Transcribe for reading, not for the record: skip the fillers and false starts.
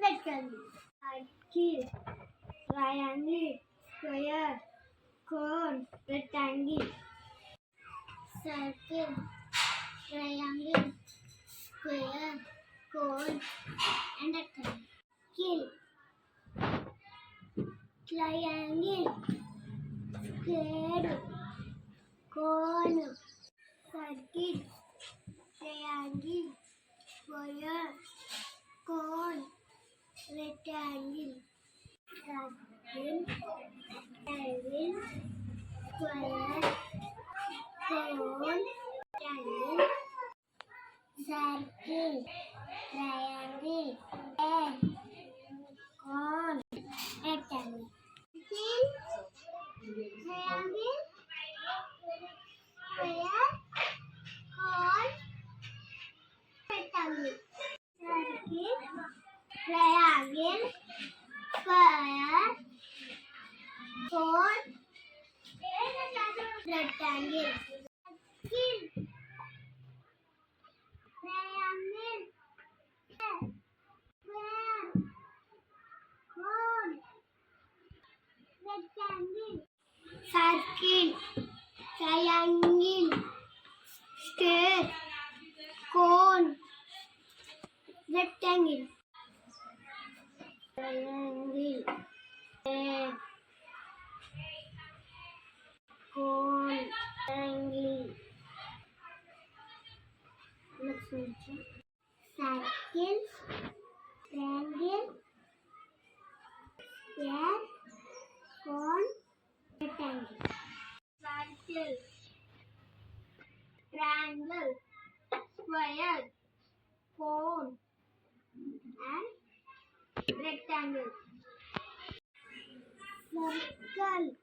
rectangle, circle, triangle, square, cone, rectangle, circle, triangle, square, cone, and rectangle. Circle, triangle, square, cone, circle, triangle, square, cone, rectangle, circle, triangle, square, cone, rectangle, circle, triangle, square, cone, rectangle. Triangle, square, cone, rectangle. Circle, triangle, square, cone, rectangle. Circle, triangle, square, cone, rectangle. Circle, triangle, square, cone, rectangle. Triangle, square, cone, rectangle. Next one. Circle, triangle, square, cone, rectangle. Circle, triangle, square, cone, and rectangle. Circle,